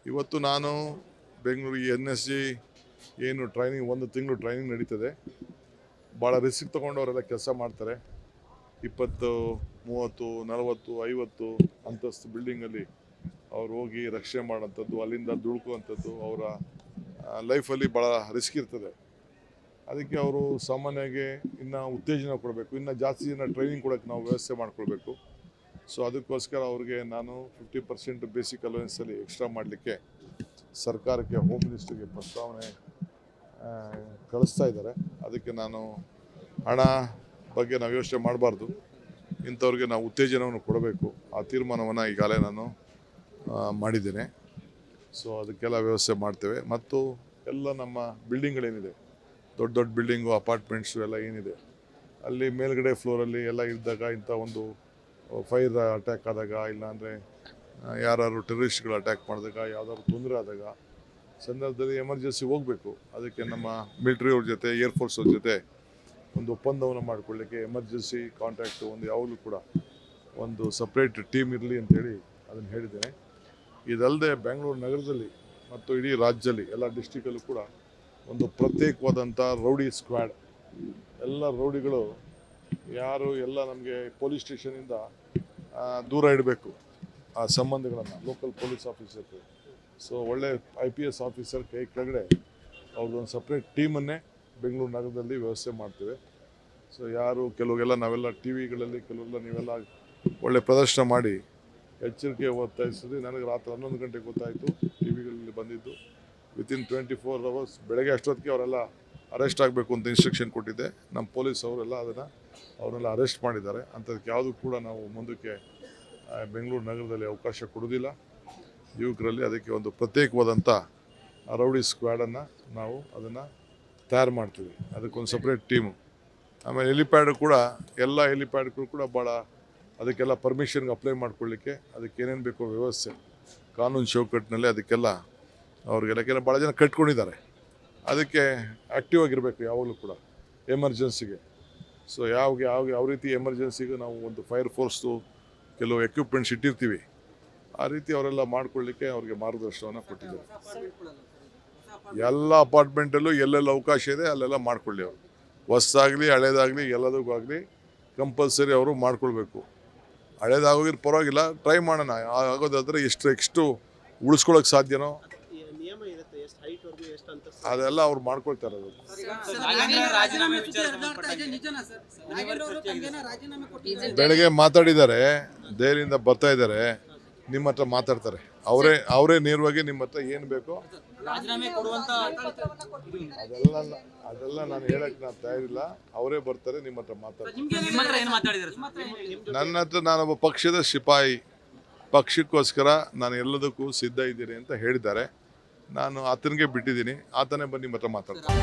ಇವತ್ತು ನಾನು ಬೆಂಗಳೂರು NSG ಏನು ಟ್ರೈನಿಂಗ್ 1 ತಿಂಗಳು ಟ್ರೈನಿಂಗ್ ನಡೀತದೆ. ಭಾಳ ರಿಸ್ಕ್ ತೊಗೊಂಡವರೆಲ್ಲ ಕೆಲಸ ಮಾಡ್ತಾರೆ. 20, 30, 40, 50 ಅಂತಸ್ತು ಬಿಲ್ಡಿಂಗಲ್ಲಿ ಅವ್ರು ಹೋಗಿ ರಕ್ಷಣೆ ಮಾಡೋಂಥದ್ದು, ಅಲ್ಲಿಂದ ದುಡುಕುವಂಥದ್ದು ಅವರ ಲೈಫಲ್ಲಿ ಭಾಳ ರಿಸ್ಕ್ ಇರ್ತದೆ. ಅದಕ್ಕೆ ಅವರು ಸಾಮಾನ್ಯವಾಗಿ ಇನ್ನೂ ಉತ್ತೇಜನ ಕೊಡಬೇಕು, ಇನ್ನೂ ಜಾಸ್ತಿ ಜನ ಟ್ರೈನಿಂಗ್ ಕೊಡೋಕ್ಕೆ ನಾವು ವ್ಯವಸ್ಥೆ ಮಾಡ್ಕೊಳ್ಬೇಕು. ಸೊ ಅದಕ್ಕೋಸ್ಕರ ಅವ್ರಿಗೆ ನಾನು 50% ಬೇಸಿಕ್ ಅಲೋವೆನ್ಸಲ್ಲಿ ಎಕ್ಸ್ಟ್ರಾ ಮಾಡಲಿಕ್ಕೆ ಸರ್ಕಾರಕ್ಕೆ ಹೋಮ್ ಮಿನಿಸ್ಟ್ರಿಗೆ ಪ್ರಸ್ತಾವನೆ ಕಳಿಸ್ತಾ ಇದ್ದಾರೆ. ಅದಕ್ಕೆ ನಾನು ಹಣ ಬಗ್ಗೆ ನಾವು ಯೋಚನೆ ಮಾಡಬಾರ್ದು, ಇಂಥವ್ರಿಗೆ ನಾವು ಉತ್ತೇಜನವನ್ನು ಕೊಡಬೇಕು. ಆ ತೀರ್ಮಾನವನ್ನು ಈಗಾಗಲೇ ನಾನು ಮಾಡಿದ್ದೇನೆ. ಸೊ ಅದಕ್ಕೆಲ್ಲ ವ್ಯವಸ್ಥೆ ಮಾಡ್ತೇವೆ. ಮತ್ತು ಎಲ್ಲ ನಮ್ಮ ಬಿಲ್ಡಿಂಗ್ಗಳೇನಿದೆ, ದೊಡ್ಡ ದೊಡ್ಡ ಬಿಲ್ಡಿಂಗು, ಅಪಾರ್ಟ್ಮೆಂಟ್ಸು ಎಲ್ಲ ಏನಿದೆ, ಅಲ್ಲಿ ಮೇಲ್ಗಡೆ ಫ್ಲೋರಲ್ಲಿ ಎಲ್ಲ ಇದ್ದಾಗ ಇಂಥ ಒಂದು ಫೈರ್ ಅಟ್ಯಾಕ್ ಆದಾಗ, ಇಲ್ಲಾಂದರೆ ಯಾರು ಟೆರರಿಸ್ಟ್ಗಳು ಅಟ್ಯಾಕ್ ಮಾಡಿದಾಗ, ಯಾವುದಾದ್ರು ತೊಂದರೆ ಆದಾಗ ಸಂದರ್ಭದಲ್ಲಿ ಎಮರ್ಜೆನ್ಸಿ ಹೋಗಬೇಕು. ಅದಕ್ಕೆ ನಮ್ಮ ಮಿಲಿಟ್ರಿಯವ್ರ ಜೊತೆ, ಏರ್ಫೋರ್ಸ್ ಅವ್ರ ಜೊತೆ ಒಂದು ಒಪ್ಪಂದವನ್ನು ಮಾಡಿಕೊಳ್ಳಿಕ್ಕೆ ಎಮರ್ಜೆನ್ಸಿ ಕಾಂಟ್ಯಾಕ್ಟ್ ಒಂದು ಯಾವಾಗಲೂ ಕೂಡ ಒಂದು ಸಪ್ರೇಟ್ ಟೀಮ್ ಇರಲಿ ಅಂತೇಳಿ ಅದನ್ನು ಹೇಳಿದ್ದೇನೆ. ಇದಲ್ಲದೆ ಬೆಂಗಳೂರು ನಗರದಲ್ಲಿ ಮತ್ತು ಇಡೀ ರಾಜ್ಯದಲ್ಲಿ ಎಲ್ಲ ಡಿಸ್ಟಿಕಲ್ಲೂ ಕೂಡ ಒಂದು ಪ್ರತ್ಯೇಕವಾದಂಥ ರೌಡಿ ಸ್ಕ್ವಾಡ್, ಎಲ್ಲ ರೌಡಿಗಳು ಯಾರು ಎಲ್ಲ ನಮಗೆ ಪೊಲೀಸ್ ಸ್ಟೇಷನಿಂದ ದೂರ ಇಡಬೇಕು ಆ ಸಂಬಂಧಗಳನ್ನು, ಲೋಕಲ್ ಪೊಲೀಸ್ ಆಫೀಸರ್ಗೆ. ಸೊ ಒಳ್ಳೆ IPS ಆಫೀಸರ್ ಕೈ ಕೆಳಗಡೆ ಅವ್ರದ್ದೊಂದು ಸಪ್ರೇಟ್ ಟೀಮನ್ನೇ ಬೆಂಗಳೂರು ನಗರದಲ್ಲಿ ವ್ಯವಸ್ಥೆ ಮಾಡ್ತೇವೆ. ಸೊ ಯಾರು ಕೆಲವೆಲ್ಲ ನಾವೆಲ್ಲ TV ಗಳಲ್ಲಿ ಕೆಲವೆಲ್ಲ ನೀವೆಲ್ಲ ಒಳ್ಳೆ ಪ್ರದರ್ಶನ ಮಾಡಿ ಎಚ್ಚರಿಕೆ ಒತ್ತಾಯಿಸಿದ್ರಿ. ನನಗೆ ರಾತ್ರಿ 11 ಗಂಟೆಗೆ ಗೊತ್ತಾಯಿತು, TV ಗಳಲ್ಲಿ ಬಂದಿದ್ದು. ವಿತಿನ್ 24 hours ಬೆಳಗ್ಗೆ ಅಷ್ಟೊತ್ತಿಗೆ ಅವರೆಲ್ಲ ಅರೆಸ್ಟ್ ಆಗಬೇಕು ಅಂತ ಇನ್ಸ್ಟ್ರಕ್ಷನ್ ಕೊಟ್ಟಿದ್ದೆ. ನಮ್ಮ ಪೊಲೀಸ್ ಅವರೆಲ್ಲ ಅವರೆಲ್ಲ ಅರೆಸ್ಟ್ ಮಾಡಿದ್ದಾರೆ. ಅಂಥದಕ್ಕೆ ಯಾವುದೂ ಕೂಡ ನಾವು ಮುಂದಕ್ಕೆ ಬೆಂಗಳೂರು ನಗರದಲ್ಲಿ ಅವಕಾಶ ಕೊಡೋದಿಲ್ಲ ಯುವಕರಲ್ಲಿ. ಅದಕ್ಕೆ ಒಂದು ಪ್ರತ್ಯೇಕವಾದಂಥ ರೌಡಿ ಸ್ಕ್ವಾಡನ್ನು ನಾವು ಅದನ್ನು ತಯಾರು ಮಾಡ್ತೀವಿ. ಅದಕ್ಕೊಂದು ಸಪ್ರೇಟ್ ಟೀಮು. ಆಮೇಲೆ ಹೆಲಿಪ್ಯಾಡ್ ಕೂಡ, ಎಲ್ಲ ಹೆಲಿಪ್ಯಾಡ್ಗಳು ಕೂಡ ಭಾಳ ಅದಕ್ಕೆಲ್ಲ ಪರ್ಮಿಷನ್ಗೆ ಅಪ್ಲೈ ಮಾಡ್ಕೊಳ್ಳಿಕ್ಕೆ ಅದಕ್ಕೆ ಏನೇನು ಬೇಕೋ ವ್ಯವಸ್ಥೆ ಕಾನೂನು ಚೌಕಟ್ಟಿನಲ್ಲಿ ಅದಕ್ಕೆಲ್ಲ ಅವ್ರಿಗೆಲ್ಲ ಭಾಳ ಜನ ಕಟ್ಕೊಂಡಿದ್ದಾರೆ. ಅದಕ್ಕೆ ಆ್ಯಕ್ಟಿವ್ ಆಗಿರಬೇಕು ಯಾವಾಗಲೂ ಕೂಡ ಎಮರ್ಜೆನ್ಸಿಗೆ. ಸೊ ಯಾವ ರೀತಿ ಎಮರ್ಜೆನ್ಸಿಗೆ ನಾವು ಒಂದು ಫೈರ್ ಫೋರ್ಸ್ದು ಕೆಲವು ಎಕ್ವಿಪ್ಮೆಂಟ್ಸ್ ಇಟ್ಟಿರ್ತೀವಿ, ಆ ರೀತಿ ಅವರೆಲ್ಲ ಮಾಡ್ಕೊಳ್ಳಿಕ್ಕೆ ಅವ್ರಿಗೆ ಮಾರ್ಗದರ್ಶನವನ್ನು ಕೊಟ್ಟಿದ್ದಾರೆ. ಎಲ್ಲ ಅಪಾರ್ಟ್ಮೆಂಟಲ್ಲೂ ಎಲ್ಲೆಲ್ಲ ಅವಕಾಶ ಇದೆ ಅಲ್ಲೆಲ್ಲ ಮಾಡ್ಕೊಳ್ಳಿ. ಅವರು ಹೊಸದಾಗಲಿ ಹಳೇದಾಗಲಿ ಎಲ್ಲದಕ್ಕೂ ಆಗಲಿ ಕಂಪಲ್ಸರಿ ಅವರು ಮಾಡ್ಕೊಳ್ಬೇಕು. ಹಳೇದಾಗೋಗಿರೋ ಪರವಾಗಿಲ್ಲ, ಟ್ರೈ ಮಾಡೋಣ. ಆಗೋದಾದರೆ ಎಷ್ಟು ಉಳಿಸ್ಕೊಳ್ಳೋಕೆ ಸಾಧ್ಯನೋ ಅದೆಲ್ಲ ಅವ್ರು ಮಾಡ್ಕೊಳ್ತಾರೆ. ಬೆಳಗ್ಗೆ ಮಾತಾಡಿದ್ದಾರೆ, ದೆಹಲಿಯಿಂದ ಬರ್ತಾ ಇದ್ದಾರೆ, ನಿಮ್ಮ ಹತ್ರ ಮಾತಾಡ್ತಾರೆ. ಅವರೇ ನೇರವಾಗಿ ನಿಮ್ಮ ಹತ್ರ ಏನು ಬೇಕೋ ಅದೆಲ್ಲ ನಾನು ಹೇಳಕ್ಕೆ ನಾನು ತಯಾರಿಲ್ಲ. ಅವರೇ ಬರ್ತಾರೆ, ನಿಮ್ಮ ಹತ್ರ ಮಾತಾಡ್ತಾರೆ. ನನ್ನ ಹತ್ರ ನಾನೊಬ್ಬ ಪಕ್ಷದ ಸಿಪಾಯಿ, ಪಕ್ಷಕ್ಕೋಸ್ಕರ ನಾನು ಎಲ್ಲದಕ್ಕೂ ಸಿದ್ಧ ಇದ್ದೀನಿ ಅಂತ ಹೇಳಿದ್ದಾರೆ. ನಾನು ಆತನಿಗೆ ಬಿಟ್ಟಿದ್ದೀನಿ, ಆತನೇ ಬಂದು ನಿಮ್ಮ ಹತ್ರ ಮಾತಾಡ್ತಾರೆ.